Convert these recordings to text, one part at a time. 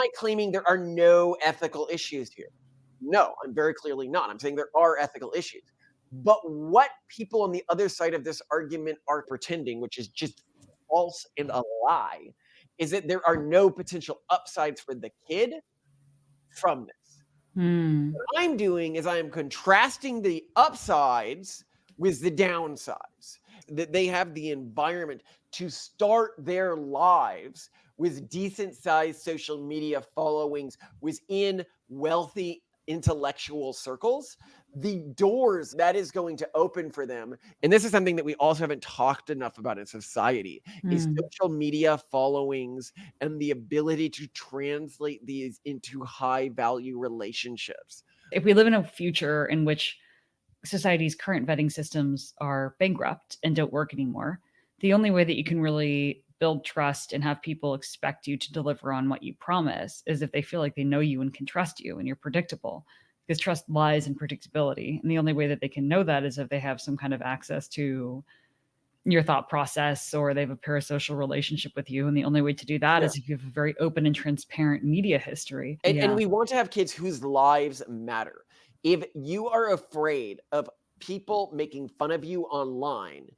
not claiming there are no ethical issues here. No, I'm very clearly not. I'm saying there are ethical issues. But what people on the other side of this argument are pretending, which is just false and a lie, is that there are no potential upsides for the kid from this. Hmm. What I'm doing is I am contrasting the upsides with the downsides. That they have the environment to start their lives with decent sized social media followings within wealthy intellectual circles, the doors that is going to open for them. And this is something that we also haven't talked enough about in society is Hmm. social media followings and the ability to translate these into high value relationships. If we live in a future in which society's current vetting systems are bankrupt and don't work anymore, the only way that you can really build trust and have people expect you to deliver on what you promise is if they feel like they know you and can trust you and you're predictable. Because trust lies in predictability. And the only way that they can know that is if they have some kind of access to your thought process or they have a parasocial relationship with you. And the only way to do that Yeah. is if you have a very open and transparent media history. And we want to have kids whose lives matter. If you are afraid of people making fun of you online,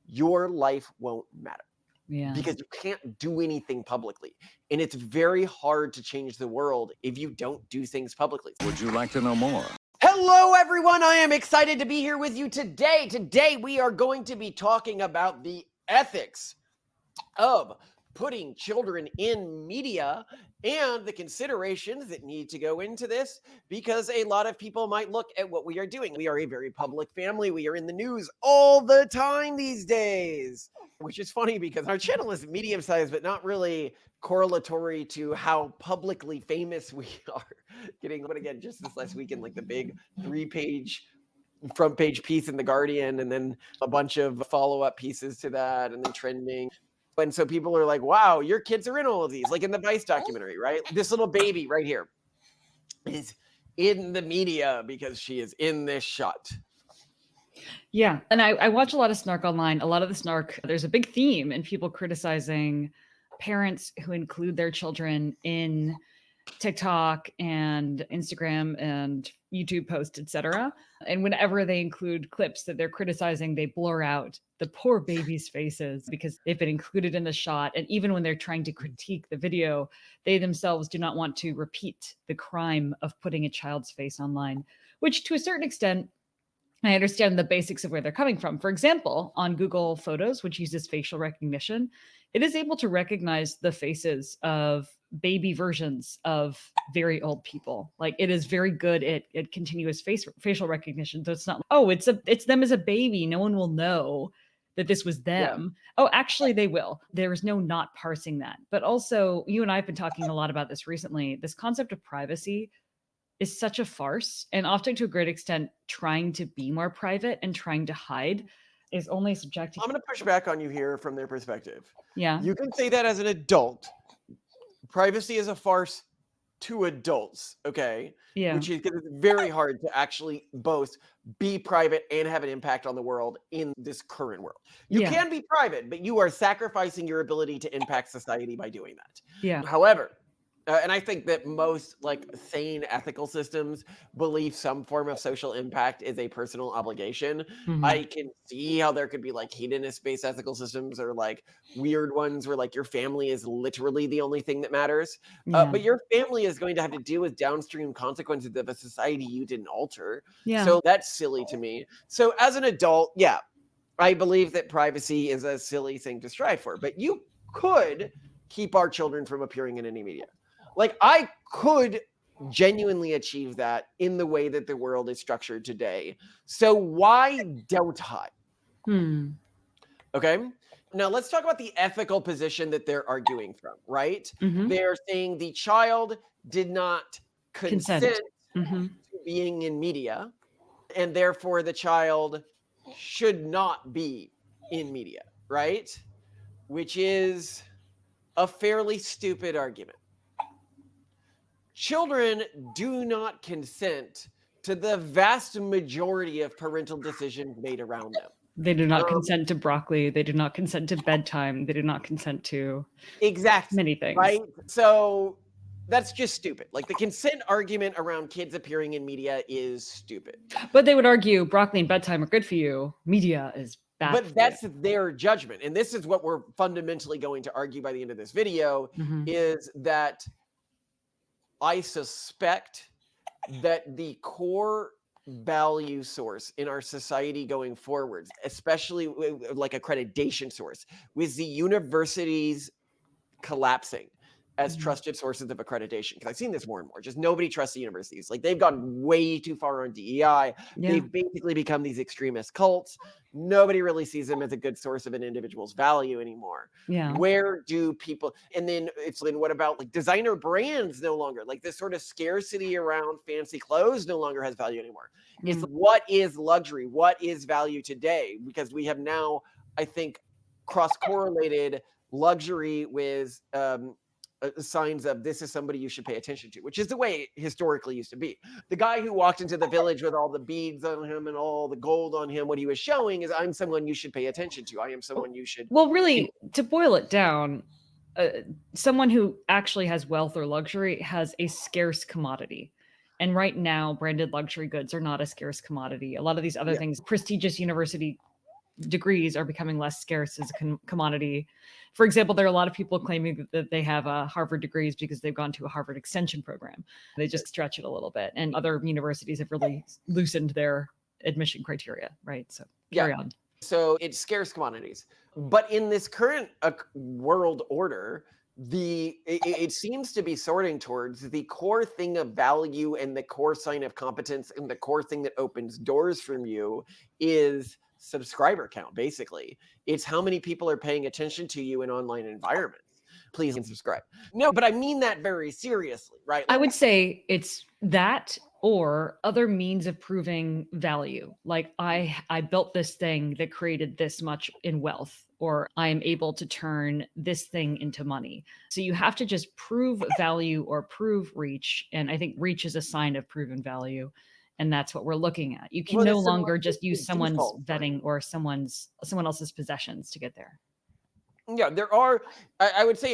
your life won't matter Yeah. because you can't do anything publicly. And it's very hard to change the world if you don't do things publicly. Would you like to know more? Hello, everyone. I am excited to be here with you today. Today, we are going to be talking about the ethics of putting children in media and the considerations that need to go into this, because a lot of people might look at what we are doing. We are a very public family. We are in the news all the time these days, which is funny because our channel is medium sized, but not really correlatory to how publicly famous we are getting. But again, just this last weekend, like the big 3-page front page piece in The Guardian, and then a bunch of follow-up pieces to that, and then trending. And so people are like, wow, your kids are in all of these, like in the Vice documentary, right? This little baby right here is in the media because she is in this shot. Yeah. And I watch a lot of snark online. A lot of the snark, there's a big theme in people criticizing parents who include their children in TikTok and Instagram and YouTube posts, etc. And whenever they include clips that they're criticizing, they blur out the poor babies' faces because they've been included in the shot. And even when they're trying to critique the video, they themselves do not want to repeat the crime of putting a child's face online, which to a certain extent, I understand the basics of where they're coming from. For example, on Google Photos, which uses facial recognition, it is able to recognize the faces of baby versions of very old people. Like it is very good at continuous facial recognition. So it's not, oh, it's them as a baby. No one will know that this was them. Yeah. Oh, actually they will. There is no not parsing that. But also, you and I have been talking a lot about this recently. This concept of privacy is such a farce, and often to a great extent trying to be more private and trying to hide is only subjective. I'm going to push back on you here from their perspective. Yeah. You can say that as an adult. Privacy is a farce to adults, okay? Yeah. Which is because it's very hard to actually both be private and have an impact on the world in this current world. You can be private, but you are sacrificing your ability to impact society by doing that. Yeah. However, and I think that most like sane ethical systems believe some form of social impact is a personal obligation. Mhm. I can see how there could be like hedonist-based ethical systems or like weird ones where like your family is literally the only thing that matters. Yeah. But your family is going to have to deal with downstream consequences of a society you didn't alter. Yeah. So that's silly to me. So as an adult, yeah, I believe that privacy is a silly thing to strive for. But you could keep our children from appearing in any media. Like I could genuinely achieve that in the way that the world is structured today. So why don't I? Okay. Now let's talk about the ethical position that they're arguing from, right? Mhm. They're saying the child did not consent Mhm. to being in media, and therefore the child should not be in media, right? Which is a fairly stupid argument. Children do not consent to the vast majority of parental decisions made around them. They do not consent to broccoli. They do not consent to bedtime. They do not consent to exactly many things. Right? So That's just stupid. Like, the consent argument around kids appearing in media is stupid. But they would argue broccoli and bedtime are good for you. Media is bad for But you. that's their judgment. And this is what we're fundamentally going to argue by the end of this video, is that I suspect that the core value source in our society going forwards, especially like accreditation source, with the universities collapsing as trusted sources of accreditation, because I've seen this more and more. Just nobody trusts the universities. Like, they've gone way too far on DEI. They've basically become these extremist cults. Nobody really sees them as a good source of an individual's value anymore. Where do people, and then what about like designer brands? No longer, like, this sort of scarcity around fancy clothes no longer has value anymore. It's what is luxury? What is value today? Because we have now, I think, cross-correlated luxury with signs of this is somebody you should pay attention to, which is the way it historically used to be. The guy who walked into the village with all the beads on him and all the gold on him, what he was showing is, I'm someone you should pay attention to. I am someone you should. Well, really, to boil it down, someone who actually has wealth or luxury has a scarce commodity. And right now, branded luxury goods are not a scarce commodity. A lot of these other things, prestigious university degrees, are becoming less scarce as a commodity. For example, there are a lot of people claiming that they have Harvard degrees because they've gone to a Harvard extension program. They just stretch it a little bit. And other universities have really loosened their admission criteria, right? So carry on. So it's scarce commodities. But in this current world order, it seems to be sorting towards the core thing of value, and the core sign of competence, and the core thing that opens doors from you is subscriber count. Basically, it's how many people are paying attention to you in online environments. Please subscribe. No, but I mean that very seriously, right? I would say it's that, or other means of proving value. Like, I built this thing that created this much in wealth, or I am able to turn this thing into money. So you have to just prove value or prove reach. And I think reach is a sign of proven value. And that's what we're looking at. You can no longer just use someone's vetting or someone else's possessions to get there. Yeah, there are, I would say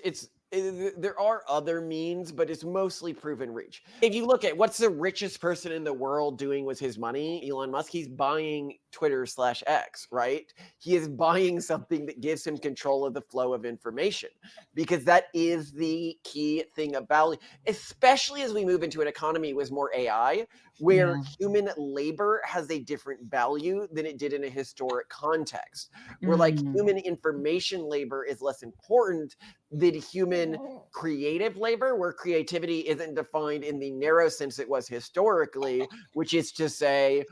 there are other means, but it's mostly proven reach. If you look at what's the richest person in the world doing with his money, Elon Musk, he's buying Twitter/X, right? He is buying something that gives him control of the flow of information, because that is the key thing of value, especially as we move into an economy with more AI, where human labor has a different value than it did in a historic context, where like human information labor is less important than human creative labor, where creativity isn't defined in the narrow sense it was historically, which is to say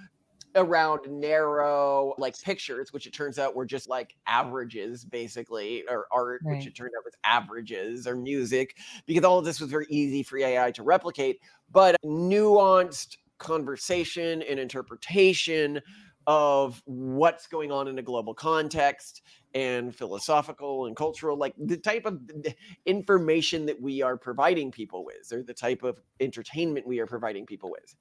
around narrow like pictures, which it turns out were just like averages basically, or art, which it turned out was averages, or music, because all of this was very easy for AI to replicate. But nuanced conversation and interpretation of what's going on in a global context, and philosophical and cultural, like the type of information that we are providing people with, or the type of entertainment we are providing people with.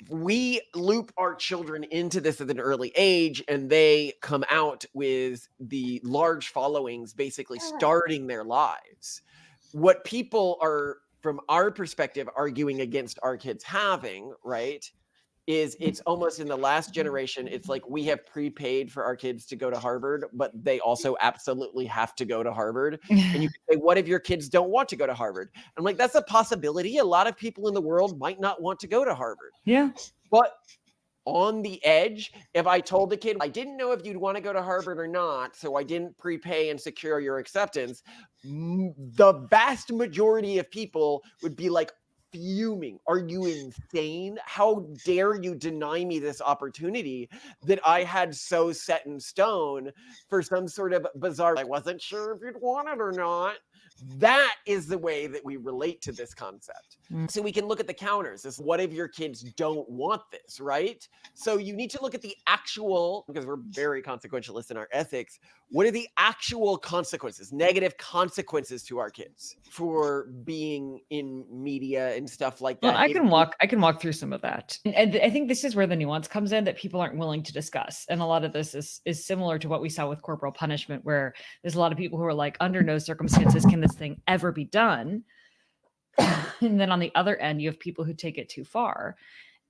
We loop our children into this at an early age, and they come out with the large followings basically starting their lives. What people are, from our perspective, arguing against our kids having, right, is it's almost in the last generation, it's like we have prepaid for our kids to go to Harvard, but they also absolutely have to go to Harvard. And you can say, what if your kids don't want to go to Harvard? I'm like, that's a possibility. A lot of people in the world might not want to go to Harvard. Yeah. But on the edge, if I told the kid, I didn't know if you'd want to go to Harvard or not, so I didn't prepay and secure your acceptance, the vast majority of people would be like, fuming. Are you insane? How dare you deny me this opportunity that I had so set in stone for some sort of bizarre, I wasn't sure if you'd want it or not. That is the way that we relate to this concept. So we can look at the counters. This, what if your kids don't want this, right? So you need to look at the actual, because we're very consequentialist in our ethics, what are the actual consequences, negative consequences to our kids for being in media and stuff like that? Well, I can walk through some of that. And I think this is where the nuance comes in that people aren't willing to discuss. And a lot of this is similar to what we saw with corporal punishment, where there's a lot of people who are like, under no circumstances can this thing ever be done. And then on the other end, you have people who take it too far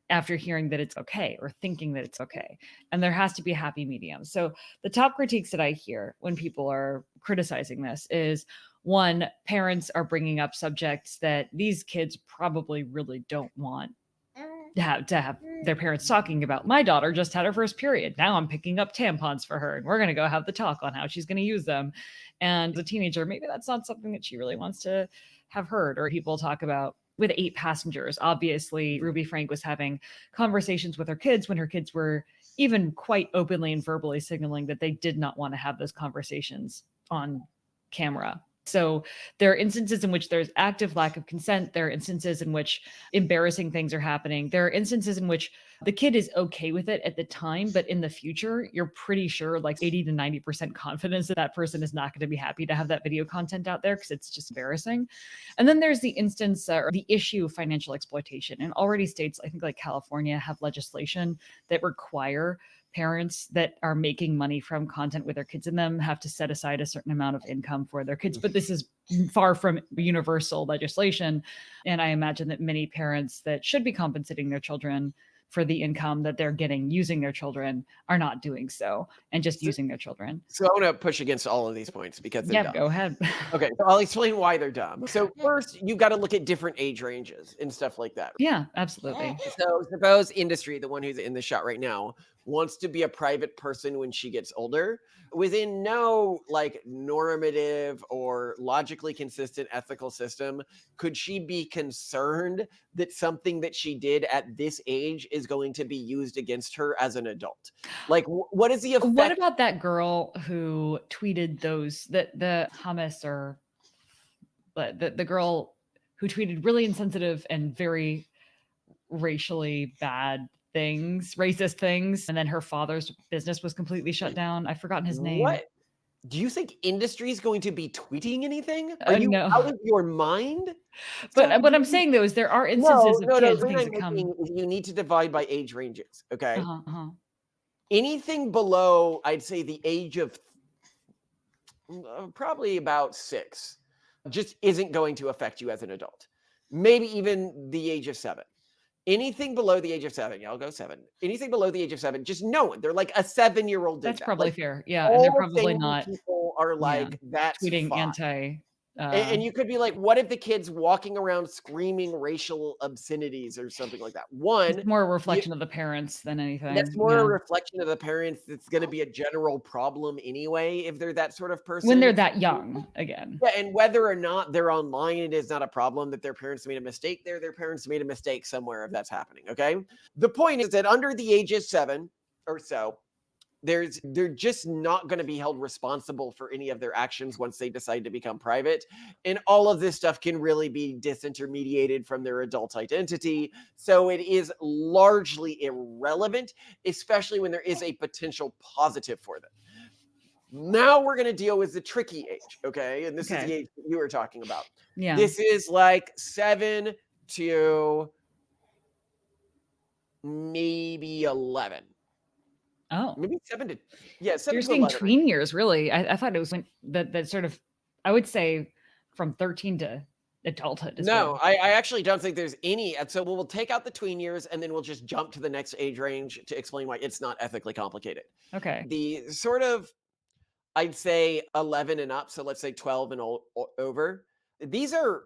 after hearing that it's okay or thinking that it's okay. And there has to be a happy medium. So the top critiques that I hear when people are criticizing this is, one, parents are bringing up subjects that these kids probably really don't want to have their parents talking about. My daughter just had her first period. Now I'm picking up tampons for her, and we're going to go have the talk on how she's going to use them. And as a teenager, maybe that's not something that she really wants to have heard. Or people talk about with 8 passengers. Obviously, Ruby Frank was having conversations with her kids when her kids were even quite openly and verbally signaling that they did not want to have those conversations on camera. So there are instances in which there's active lack of consent. There are instances in which embarrassing things are happening. There are instances in which the kid is okay with it at the time, but in the future, you're pretty sure, like 80 to 90% confidence that that person is not going to be happy to have that video content out there because it's just embarrassing. And then there's the instance or the issue of financial exploitation. And already states, I think like California, have legislation that require parents that are making money from content with their kids in them have to set aside a certain amount of income for their kids. But this is far from universal legislation. And I imagine that many parents that should be compensating their children for the income that they're getting using their children are not doing so and just using their children. So I want to push against all of these points because they're dumb. Go ahead. Okay, so I'll explain why they're dumb. So first, you've got to look at different age ranges and stuff like that. Yeah, absolutely. So suppose industry, the one who's in the shot right now, wants to be a private person when she gets older, within no like normative or logically consistent ethical system, could she be concerned that something that she did at this age is going to be used against her as an adult? Like, what is the effect? What about that girl who tweeted those, the hummus or the girl who tweeted really insensitive and very racially bad things, racist things, and then her father's business was completely shut down? I've forgotten his name. What? Do you think industry is going to be tweeting anything? Are you No. out of your mind? But what I'm saying though is there are instances of kids, things that come. You need to divide by age ranges. Okay. Uh-huh. Anything below, I'd say the age of probably about 6, just isn't going to affect you as an adult. Maybe even the age of 7. Anything below the age of 7, yeah, I'll go 7. Anything below the age of 7, just no one. They're like a 7-year-old. That's that. probably Like, fair. Yeah, and they're probably sane not. People are like that's tweeting fine. anti. And you could be like, what if the kid's walking around screaming racial obscenities or something like that? One, it's more a reflection of the parents than anything. That's more a reflection of the parents. It's going to be a general problem anyway if they're that sort of person. When they're that young, again. Yeah, and whether or not they're online, it is not a problem that their parents made a mistake there. Their parents made a mistake somewhere if that's happening, okay? The point is that under the age of 7 or so, they're just not going to be held responsible for any of their actions once they decide to become private. And all of this stuff can really be disintermediated from their adult identity. So it is largely irrelevant, especially when there is a potential positive for them. Now we're going to deal with the tricky age, okay? And this is the age that you were talking about. Yeah. This is like 7 to maybe 11. Oh, maybe 7 to, yeah, 7 you're to saying 11. tween years, really? I thought it was when that sort of, I would say from 13 to adulthood. No, I actually don't think there's any. So we'll take out the tween years and then we'll just jump to the next age range to explain why it's not ethically complicated. Okay. The sort of, I'd say 11 and up. So let's say 12 and over. These are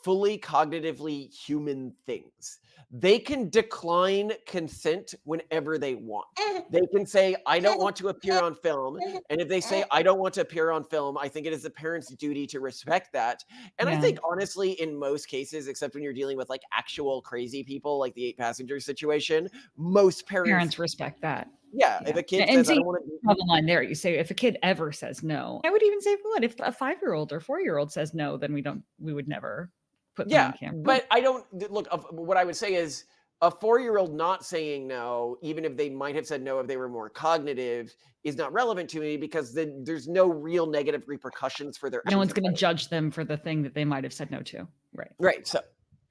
fully cognitively human things. They can decline consent whenever they want. They can say, I don't want to appear on film. And if they say, I don't want to appear on film, I think it is the parent's duty to respect that. And I think honestly, in most cases, except when you're dealing with like actual crazy people, like the 8 passenger situation, most parents respect that. Yeah, if a kid says, I don't want to draw the line there. You say if a kid ever says no, I would even say what if a 5-year-old or 4-year-old says no, then we would never put them on camera. But I don't look. What I would say is a 4-year-old not saying no, even if they might have said no if they were more cognitive, is not relevant to me because then there's no real negative repercussions for their. No one's going to judge them for the thing that they might have said no to. Right. Right. So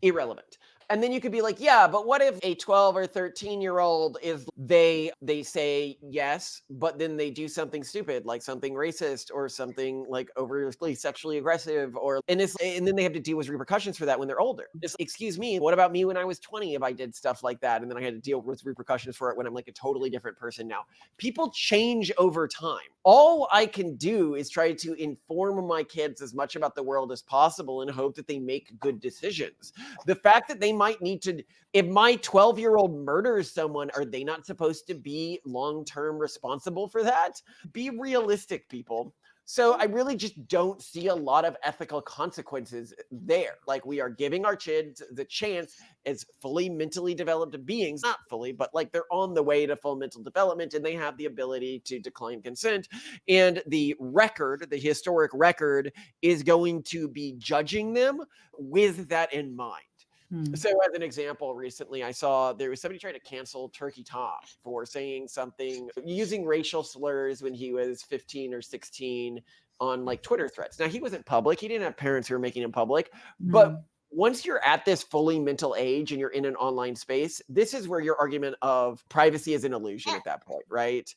irrelevant. And then you could be like, yeah, but what if a 12 or 13-year-old is they say yes, but then they do something stupid, like something racist or something like overtly sexually aggressive, and then they have to deal with repercussions for that when they're older. It's like, excuse me, what about me when I was 20 if I did stuff like that? And then I had to deal with repercussions for it when I'm like a totally different person now. People change over time. All I can do is try to inform my kids as much about the world as possible and hope that they make good decisions. The fact that they might need to, if my 12-year-old murders someone, are they not supposed to be long-term responsible for that? Be realistic, people. So I really just don't see a lot of ethical consequences there. Like, we are giving our kids the chance as fully mentally developed beings, not fully, but like they're on the way to full mental development and they have the ability to decline consent. And the record, the historic record, is going to be judging them with that in mind. So as an example, recently I saw there was somebody trying to cancel Turkey Tom for saying something, using racial slurs when he was 15 or 16 on like Twitter threads. Now, he wasn't public. He didn't have parents who were making him public. But once you're at this fully mental age and you're in an online space, this is where your argument of privacy is an illusion at that point, right?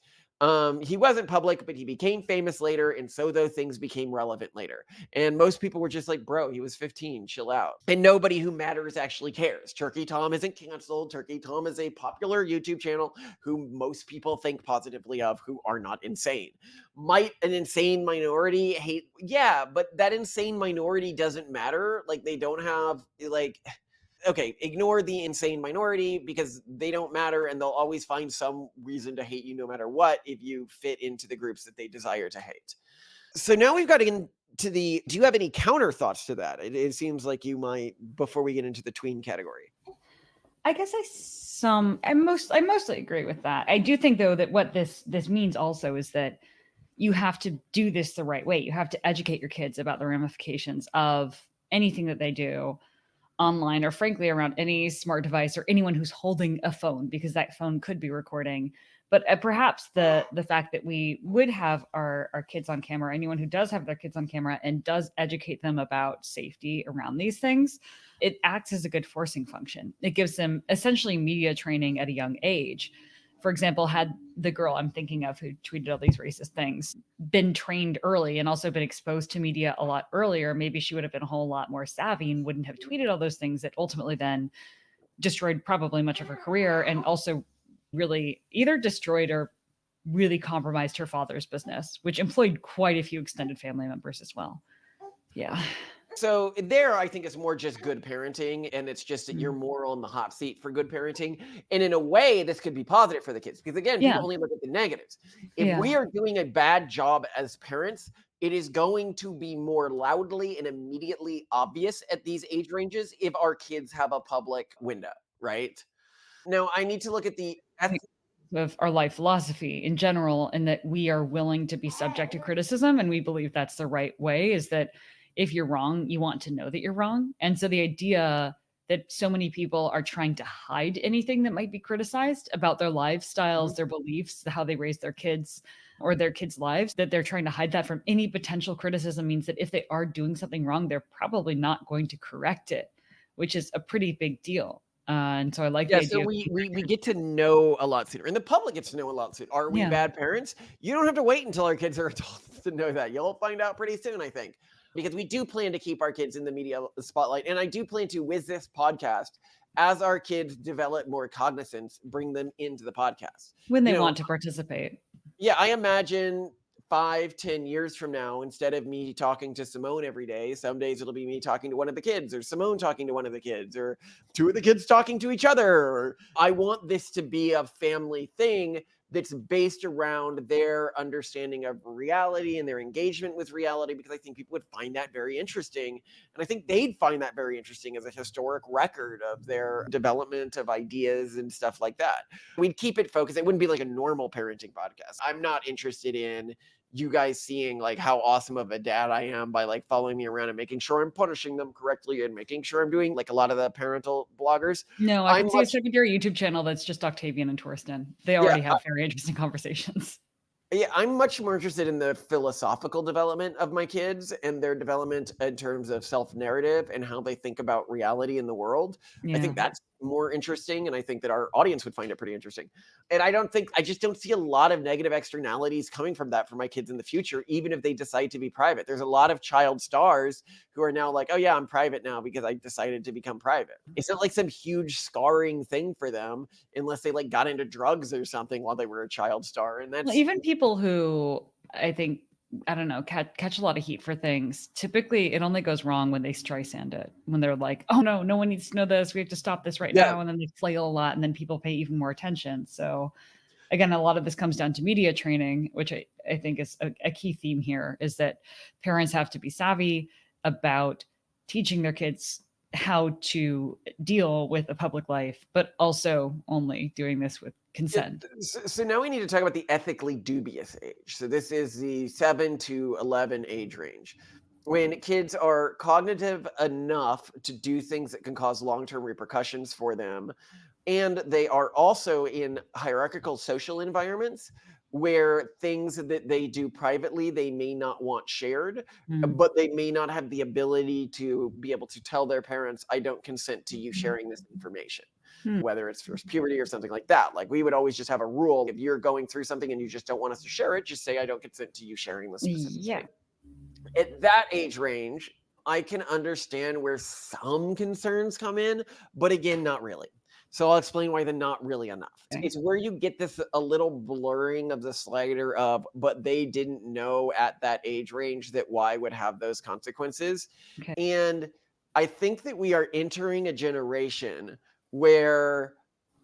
He wasn't public, but he became famous later, and so those things became relevant later. And most people were just like, bro, he was 15, chill out. And nobody who matters actually cares. Turkey Tom isn't canceled. Turkey Tom is a popular YouTube channel who most people think positively of, who are not insane. Might an insane minority hate? Yeah, but that insane minority doesn't matter. Like, they don't have, like, okay, ignore the insane minority because they don't matter and they'll always find some reason to hate you no matter what if you fit into the groups that they desire to hate. So now we've got to get into do you have any counter thoughts to that? It seems like you might, before we get into the tween category. I guess I mostly agree with that. I do think, though, that what this means also is that you have to do this the right way. You have to educate your kids about the ramifications of anything that they do online, or frankly around any smart device or anyone who's holding a phone, because that phone could be recording. But perhaps the fact that we would have our kids on camera, anyone who does have their kids on camera and does educate them about safety around these things, it acts as a good forcing function. It gives them essentially media training at a young age. For example, had the girl I'm thinking of who tweeted all these racist things been trained early and also been exposed to media a lot earlier, maybe she would have been a whole lot more savvy and wouldn't have tweeted all those things that ultimately then destroyed probably much of her career, and also really either destroyed or really compromised her father's business, which employed quite a few extended family members as well. Yeah. So there, I think it's more just good parenting, and it's just that you're more on the hot seat for good parenting. And in a way, this could be positive for the kids because, again, people only look at the negatives. If we are doing a bad job as parents, it is going to be more loudly and immediately obvious at these age ranges if our kids have a public window, right? Now, I need to look at the of our life philosophy in general, and that we are willing to be subject to criticism, and we believe that's the right way, is that if you're wrong, you want to know that you're wrong. And so the idea that so many people are trying to hide anything that might be criticized about their lifestyles, their beliefs, how they raise their kids or their kids' lives, that they're trying to hide that from any potential criticism, means that if they are doing something wrong, they're probably not going to correct it, which is a pretty big deal. And so I like the idea. So we get to know a lot sooner, and the public gets to know a lot sooner. Are we bad parents? You don't have to wait until our kids are adults to know that. You'll find out pretty soon, I think, because we do plan to keep our kids in the media spotlight, and I do plan to, with this podcast, as our kids develop more cognizance, bring them into the podcast when they want to participate. Yeah, I imagine 5-10 years from now, instead of me talking to Simone every day, some days it'll be me talking to one of the kids, or Simone talking to one of the kids, or two of the kids talking to each other. I want this to be a family thing that's based around their understanding of reality and their engagement with reality, because I think people would find that very interesting. And I think they'd find that very interesting as a historic record of their development of ideas and stuff like that. We'd keep it focused. It wouldn't be like a normal parenting podcast. I'm not interested in you guys seeing like how awesome of a dad I am by like following me around and making sure I'm punishing them correctly and making sure I'm doing like a lot of the parental bloggers. No, I can see a secondary YouTube channel that's just Octavian and Torsten. They already have very interesting conversations. Yeah, I'm much more interested in the philosophical development of my kids and their development in terms of self-narrative and how they think about reality in the world. I Yeah. think that's more interesting, and I think that our audience would find it pretty interesting. And I just don't see a lot of negative externalities coming from that for my kids in the future, even if they decide to be private. There's a lot of child stars who are now like, "Oh yeah, I'm private now because I decided to become private." It's not like some huge scarring thing for them unless they like got into drugs or something while they were a child star, and Well, that's even people who I think, I don't know, catch a lot of heat for things, typically it only goes wrong when they Streisand it, when they're like, "Oh, no, no one needs to know this. We have to stop this right yeah. now," and then they flail a lot, and then people pay even more attention. So, again, a lot of this comes down to media training, which I think is a key theme here, is that parents have to be savvy about teaching their kids how to deal with a public life, but also only doing this with Yeah, consent. so now we need to talk about the ethically dubious age. So this is the 7 to 11 age range. When kids are cognitive enough to do things that can cause long-term repercussions for them, and they are also in hierarchical social environments where things that they do privately, they may not want shared, Mm. but they may not have the ability to be able to tell their parents, "I don't consent to you sharing this information." Hmm. Whether it's first puberty or something like that. Like we would always just have a rule. If you're going through something and you just don't want us to share it, just say, "I don't consent to you sharing this specific Yeah. thing." At that age range, I can understand where some concerns come in, but again, not really. So I'll explain why they're not really enough. Okay. It's where you get this a little blurring of the slider of, but they didn't know at that age range that Y would have those consequences. Okay. And I think that we are entering a generation where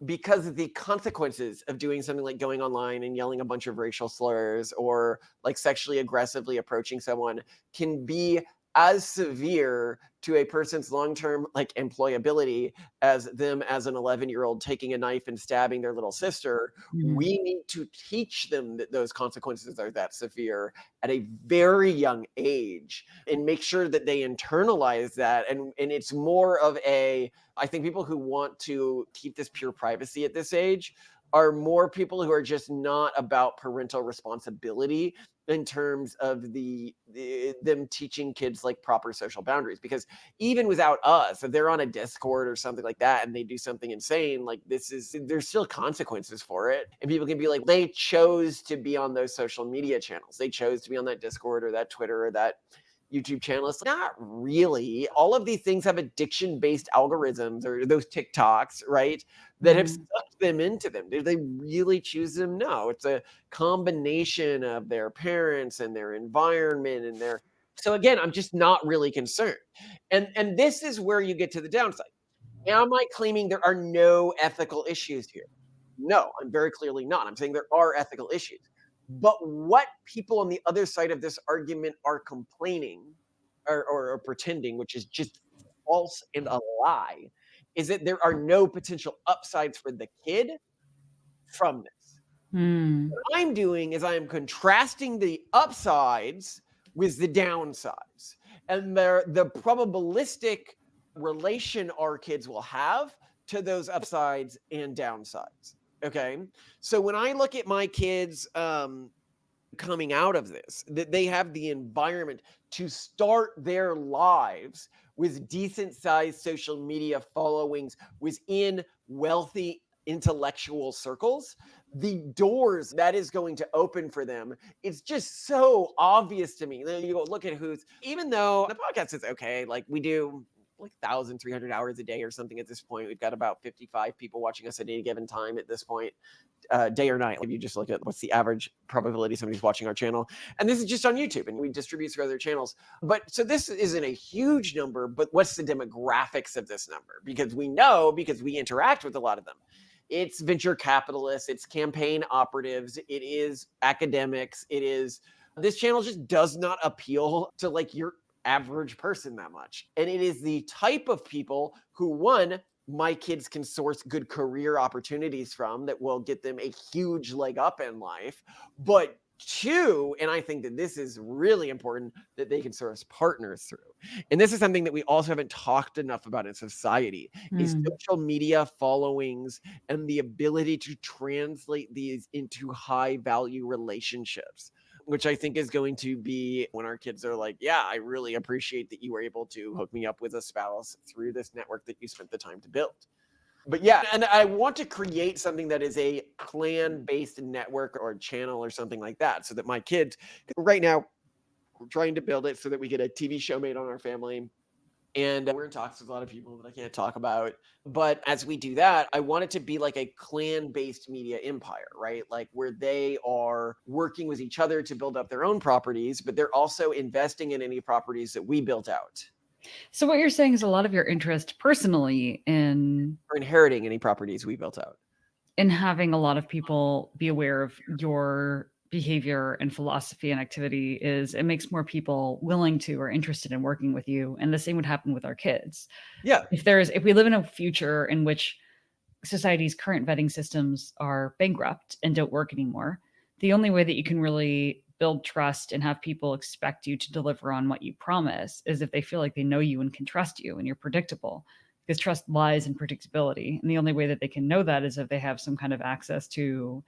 because of the consequences of doing something like going online and yelling a bunch of racial slurs or like sexually aggressively approaching someone can be as severe to a person's long-term like employability as them as an 11-year-old taking a knife and stabbing their little sister. Mhm. We need to teach them that those consequences are that severe at a very young age and make sure that they internalize that, and it's more of a, I think people who want to keep this pure privacy at this age are more people who are just not about parental responsibility in terms of them teaching kids like proper social boundaries, because even without us, if they're on a Discord or something like that and they do something insane, like there's still consequences for it, and people can be like, they chose to be on those social media channels, they chose to be on that Discord or that Twitter or that YouTube channel. It's not really. All of these things have addiction-based algorithms or those TikToks, right? That have Mhm. sucked them into them. Did they really choose them? No. It's a combination of their parents and their environment and their, so again, I'm just not really concerned. And this is where you get to the downside. Am I claiming there are no ethical issues here? No, I'm very clearly not. I'm saying there are ethical issues. But what people on the other side of this argument are complaining or pretending, which is just false and a lie, is that there are no potential upsides for the kid from this. Mm. What I'm doing is I am contrasting the upsides with the downsides and the probabilistic relation our kids will have to those upsides and downsides. Okay. So when I look at my kids coming out of this, that they have the environment to start their lives with decent sized social media followings within wealthy intellectual circles, the doors that is going to open for them, it's just so obvious to me. Then you go look at who's, even though the podcast is okay, like we do like 1,300 hours a day or something at this point. We've got about 55 people watching us at any given time at this point, day or night. If you just look at what's the average probability somebody's watching our channel, and this is just on YouTube, and we distribute through other channels. But so this isn't a huge number, but what's the demographics of this number? Because we know, because we interact with a lot of them. It's venture capitalists, it's campaign operatives, it is academics, it is, this channel just does not appeal to like your average person that much. And it is the type of people who, one, my kids can source good career opportunities from that will get them a huge leg up in life. But Two, and I think that this is really important, that they can serve as partners through. And this is something that we also haven't talked enough about in society, is Mm. social media followings and the ability to translate these into high value relationships, which I think is going to be when our kids are like, yeah, I really appreciate that you were able to hook me up with a spouse through this network that you spent the time to build. But yeah, and I want to create something that is a clan-based network or channel or something like that, so that my kids, right now, we're trying to build it so that we get a TV show made on our family. And we're in talks with a lot of people that I can't talk about. But as we do that, I want it to be like a clan-based media empire, right? Like where they are working with each other to build up their own properties, but they're also investing in any properties that we built out, So what you're saying is a lot of your interest personally or inheriting any properties we built out. in having a lot of people be aware of your behavior and philosophy and activity is it makes more people willing to or interested in working with you. And the same would happen with our kids. Yeah. If we live in a future in which society's current vetting systems are bankrupt and don't work anymore, the only way that you can really build trust and have people expect you to deliver on what you promise is if they feel like they know you and can trust you and you're predictable, because trust lies in predictability. And the only way that they can know that is if they have some kind of access to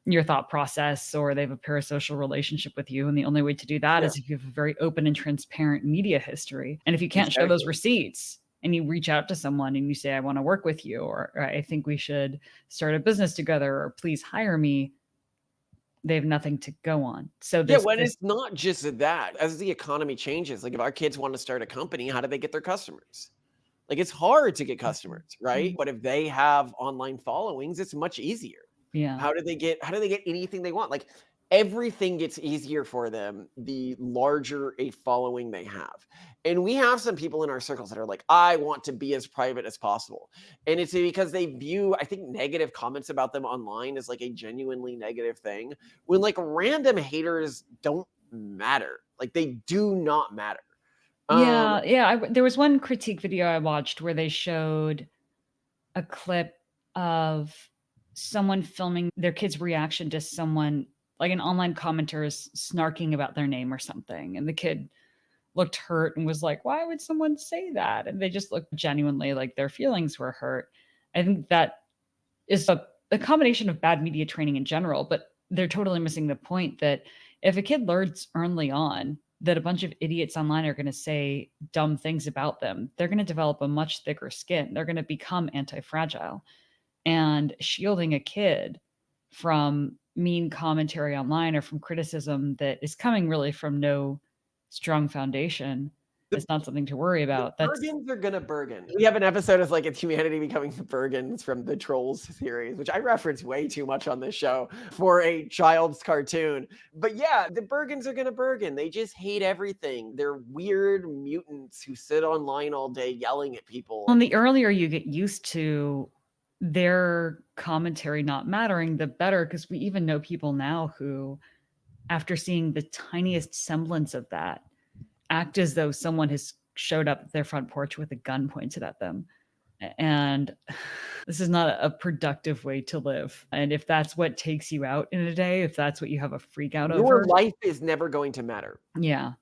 your thought process or they have a parasocial relationship with you. And the only way to do that Yeah. is if you have a very open and transparent media history. And if you can't show those Exactly. receipts and you reach out to someone and you say, I want to work with you, or I think we should start a business together, or please hire me, they have nothing to go on. So Yeah, this when this it's not just that. As the economy changes, like if our kids want to start a company, how do they get their customers? Like it's hard to get customers, right? Mm. But if they have online followings, it's much easier. Yeah. How do they get anything they want? Like everything gets easier for them the larger a following they have. And we have some people in our circles that are like, I want to be as private as possible. And it's because they view, I think, negative comments about them online as like a genuinely negative thing, when like random haters don't matter. Like they do not matter. Um, There was one critique video I watched where they showed a clip of someone filming their kid's reaction to someone, like an online commenter is snarking about their name or something. And the kid looked hurt and was like, why would someone say that? And they just looked genuinely like their feelings were hurt. I think that is a combination of bad media training in general, but they're totally missing the point that if a kid learns early on that a bunch of idiots online are going to say dumb things about them, they're going to develop a much thicker skin. They're going to become anti-fragile. And shielding a kid from mean commentary online or from criticism that is coming really from no strong foundation is not something to worry The about. That's Bergens are gonna Bergen. We have an episode of like it's humanity becoming the Bergens from the Trolls series, which I reference way too much on this show for a child's cartoon. But yeah, the Bergens are gonna Bergen. They just hate everything. They're weird mutants who sit online all day yelling at people. and the earlier you get used to their commentary not mattering, the better, because we even know people now who, after seeing the tiniest semblance of that, act as though someone has showed up at their front porch with a gun pointed at them. And this is not a productive way to live. And if that's what takes you out in a day, if that's what you have a freak out Your over, life is never going to matter. yeah,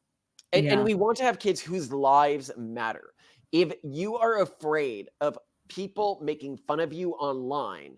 And yeah, we want to have kids whose lives matter. If you are afraid of people making fun of you online,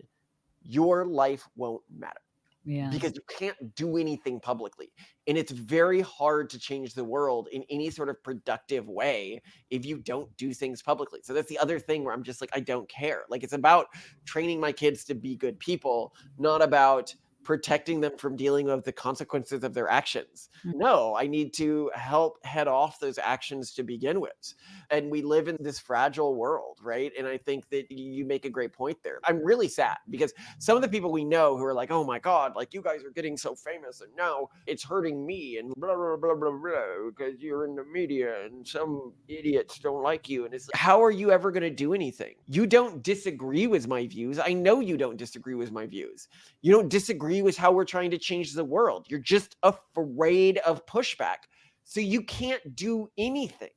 your life won't matter, yeah. because you can't do anything publicly. And it's very hard to change the world in any sort of productive way if you don't do things publicly. So that's the other thing where I'm just like, I don't care. Like it's about training my kids to be good people, not about protecting them from dealing with the consequences of their actions. No, I need to help head off those actions to begin with. And we live in this fragile world, right? And I think that you make a great point there. I'm really sad because some of the people we know who are like, oh my God, like you guys are getting so famous and now it's hurting me and blah, blah, blah, blah, blah, because you're in the media and some idiots don't like you. And it's like, how are you ever going to do anything? You don't disagree with my views. I know you don't disagree with my views. You don't disagree with how we're trying to change the world. You're just afraid of pushback. So you can't do anything.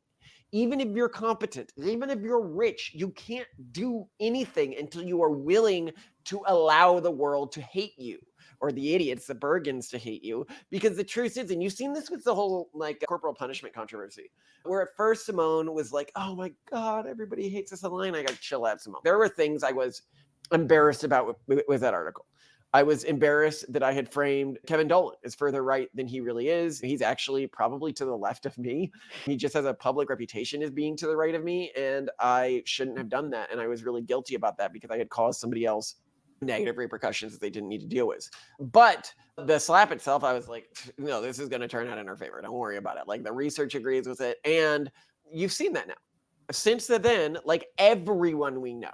Even if you're competent, even if you're rich, you can't do anything until you are willing to allow the world to hate you, or the idiots, the Bergens, to hate you. Because the truth is, and you've seen this with the whole like corporal punishment controversy, where at first Simone was like, oh my God, everybody hates us online. I got to chill out, Simone. There were things I was embarrassed about with that article. I was embarrassed that I had framed Kevin Dolan as further right than he really is. He's actually probably to the left of me. He just has a public reputation as being to the right of me, and I shouldn't have done that. And I was really guilty about that because I had caused somebody else negative repercussions that they didn't need to deal with. But the slap itself, I was like, no, this is going to turn out in our favor. Don't worry about it. Like the research agrees with it. And you've seen that now. Since then, like everyone we know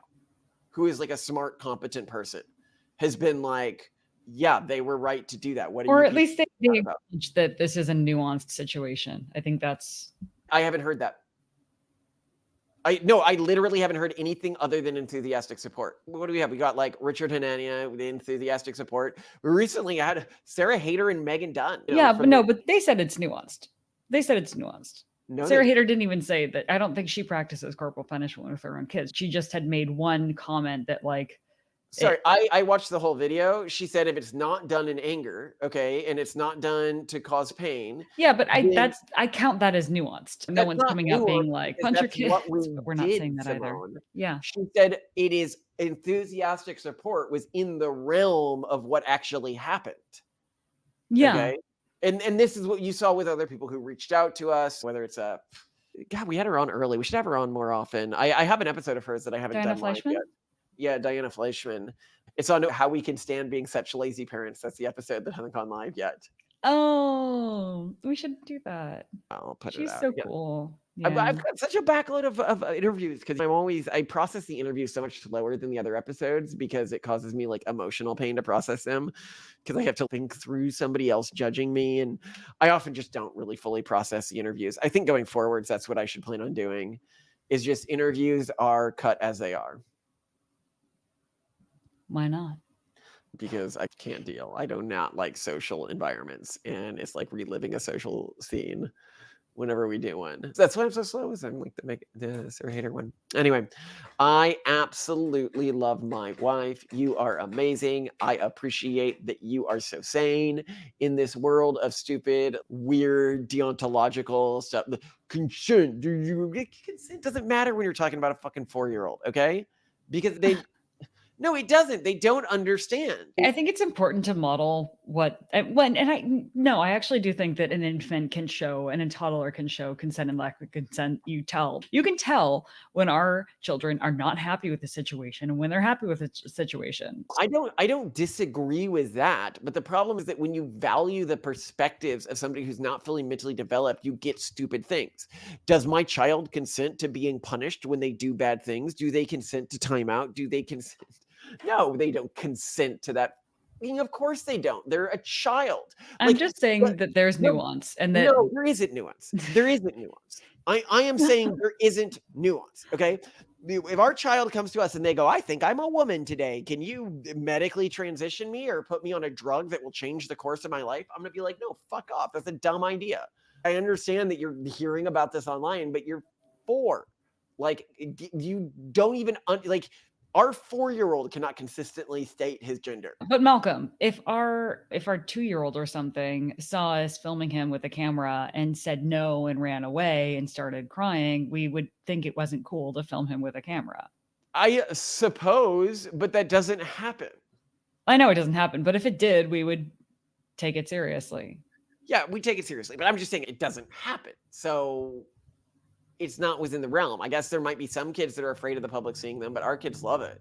who is like a smart, competent person has been like, yeah, they were right to do that. What are Or you at least they about? acknowledge that this is a nuanced situation. I think that's. I haven't heard that. I literally haven't heard anything other than enthusiastic support. What do we have? We got like Richard Hanania with enthusiastic support. We recently had Sarah Hayter and Megan Dunn. Yeah, but they said it's nuanced. They said it's nuanced. No, Sarah Hayter didn't even say that. I don't think she practices corporal punishment with her own kids. She just had made one comment that like. Sorry, I watched the whole video. She said if it's not done in anger, okay, and it's not done to cause pain. Yeah, but I count that as nuanced. No one's coming out being like, punch your kids. But we're not saying that either. Yeah. She said it is enthusiastic support was in the realm of what actually happened. Yeah. Okay. And this is what you saw with other people who reached out to us, whether it's God, we had her on early. We should have her on more often. I have an episode of hers that I haven't done live yet. Yeah, Diana Fleischman. It's on how we can stand being such lazy parents. That's the episode that hasn't gone live yet. Oh, we should do that. I'll put She's it out. so cool. Yeah. I've got such a backload of interviews because I process the interviews so much slower than the other episodes because it causes me like emotional pain to process them because I have to think through somebody else judging me. And I often just don't really fully process the interviews. I think going forwards, that's what I should plan on doing is just interviews are cut as they are. Why not? Because I can't deal. I do not like social environments, and it's like reliving a social scene whenever we do one. So that's why I'm so slow. Is I'm like to make the Sarah Hayter one. Anyway, I absolutely love my wife. You are amazing. I appreciate that you are so sane in this world of stupid, weird deontological stuff. The consent. Consent doesn't matter when you're talking about a fucking 4-year-old, okay? Because no, it doesn't. They don't understand. I think it's important to model I actually do think that an infant can show and a toddler can show consent and lack of consent. You can tell when our children are not happy with the situation and when they're happy with the situation. I don't disagree with that, but the problem is that when you value the perspectives of somebody who's not fully mentally developed, you get stupid things. Does my child consent to being punished when they do bad things? Do they consent to timeout? Do they consent? No, they don't consent to that. Of course they don't. They're a child. I'm just saying that there's nuance and that no, there isn't nuance. There isn't nuance. I am saying there isn't nuance. Okay. If our child comes to us and they go, I think I'm a woman today. Can you medically transition me or put me on a drug that will change the course of my life? I'm going to be like, no, fuck off. That's a dumb idea. I understand that you're hearing about this online, but you're 4. Like you don't even our 4-year-old cannot consistently state his gender. But Malcolm, if our 2-year-old or something saw us filming him with a camera and said no and ran away and started crying, we would think it wasn't cool to film him with a camera. I suppose, but that doesn't happen. I know it doesn't happen, but if it did, we would take it seriously. Yeah, we take it seriously, but I'm just saying it doesn't happen. So it's not within the realm. I guess there might be some kids that are afraid of the public seeing them, but our kids love it.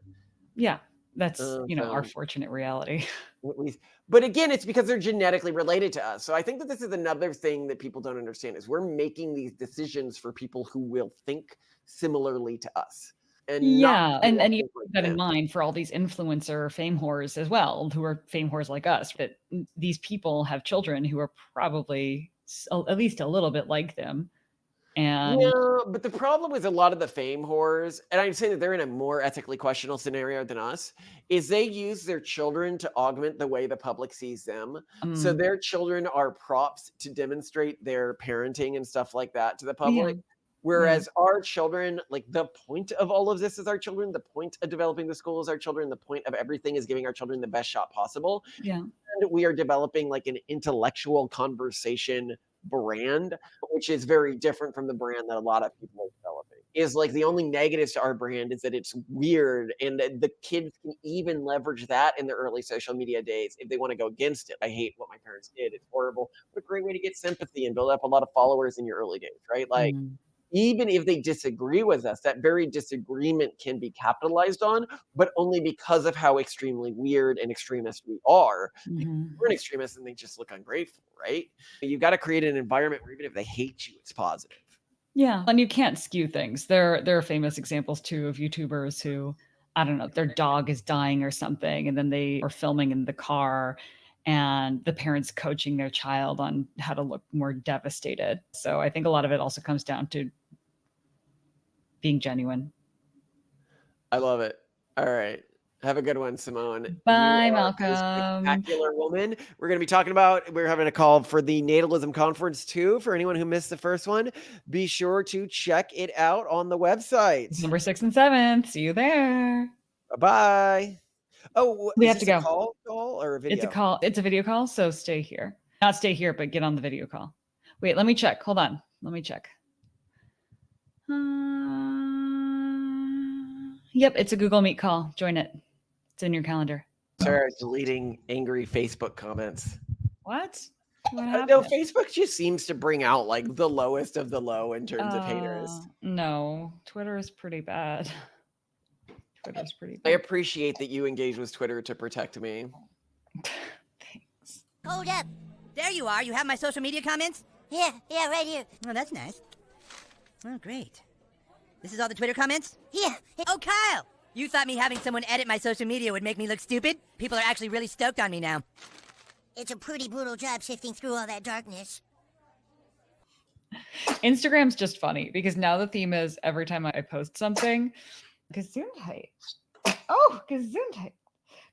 Yeah, that's our fortunate reality. But again, it's because they're genetically related to us. So I think that this is another thing that people don't understand is we're making these decisions for people who will think similarly to us. And you keep that in mind for all these influencer fame whores as well, who are fame whores like us, that these people have children who are probably at least a little bit like them. And yeah, but the problem with a lot of the fame whores, and I'm saying that they're in a more ethically questionable scenario than us, is they use their children to augment the way the public sees them. So their children are props to demonstrate their parenting and stuff like that to the public. Yeah. Whereas our children, like the point of all of this is our children, the point of developing the school is our children, the point of everything is giving our children the best shot possible. Yeah. And we are developing like an intellectual conversation brand, which is very different from the brand that a lot of people are developing. Is like the only negatives to our brand is that it's weird, and the kids can even leverage that in their early social media days if they want to go against it. I hate what my parents did. It's horrible. What a great way to get sympathy and build up a lot of followers in your early days, right? Like, Mhm. even if they disagree with us, that very disagreement can be capitalized on, but only because of how extremely weird and extremist we are. Mhm. We're an extremist and they just look ungrateful, right? You got to create an environment where even if they hate you, it's positive. Yeah, and you can't skew things. There are famous examples too of YouTubers who, I don't know, their dog is dying or something, and then they are filming in the car, and the parents coaching their child on how to look more devastated. So I think a lot of it also comes down to being genuine. I love it. All right. Have a good one, Simone. You Bye, are a Malcolm. spectacular woman. We're going to be talking about, we're having a call for the Natalism Conference too. For anyone who missed the first one, be sure to check it out on the website. December 6th and 7th. See you there. Bye-bye. Oh, We is have to this a go. call or a video? It's a call. It's a video call, so stay here. Not stay here, but get on the video call. Wait, let me check. Hold on. Let me check. Yep, it's a Google Meet call. Join it. It's in your calendar. Sorry, I was deleting angry Facebook comments. What? What No, happened? Facebook just seems to bring out like the lowest of the low in terms of haters. No, Twitter is pretty bad. Twitter's pretty I bad. appreciate that you engage with Twitter to protect me. Thanks. Hold up. There you are. You have my social media comments? Yeah, right here. Oh, that's nice. Oh, great. This is all the Twitter comments? Yeah. Oh, Kyle! You thought me having someone edit my social media would make me look stupid? People are actually really stoked on me now. It's a pretty brutal job sifting through all that darkness. Instagram's just funny because now the theme is every time I post something, Gesundheit. Oh, Gesundheit.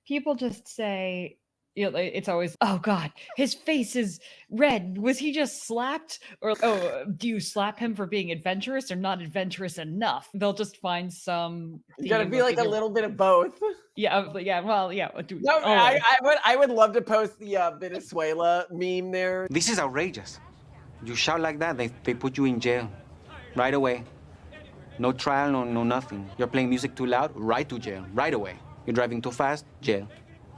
People just say, you know, it's always, oh God, his face is red. Was he just slapped? Or, oh, do you slap him for being adventurous or not adventurous enough? They'll just find some. You gotta theme be of like a either- little bit of both. Yeah, yeah. Well, yeah. No, always. I would love to post the Venezuela meme there. This is outrageous. You shout like that, they put you in jail right away. No trial, no nothing. You're playing music too loud, right to jail, right away. You're driving too fast, jail.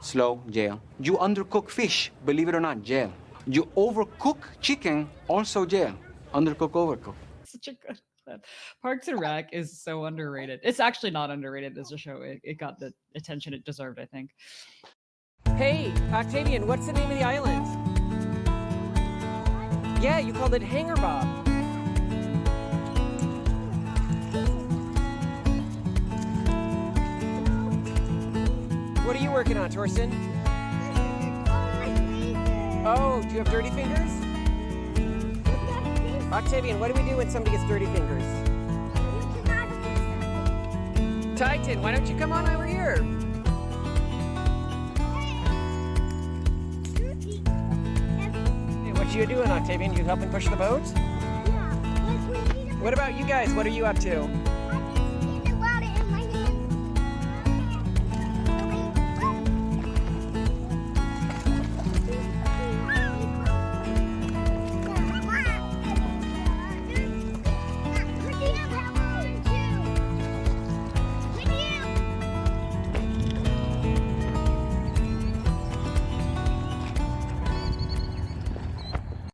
Slow, jail. You undercook fish, believe it or not, jail. You overcook chicken, also jail. Undercook, overcook. Such a good clip. Parks and Rec is so underrated. It's actually not underrated as a show. It got the attention it deserved, I think. Hey, Octavian, what's the name of the island? Yeah, you called it Hanger Bob. What are you working on, Torsten? Oh, do you have dirty fingers? Octavian, what do we do when somebody gets dirty fingers? Titan, why don't you come on over here? Hey, what you doing, Octavian? You helping push the boat? What about you guys? What are you up to?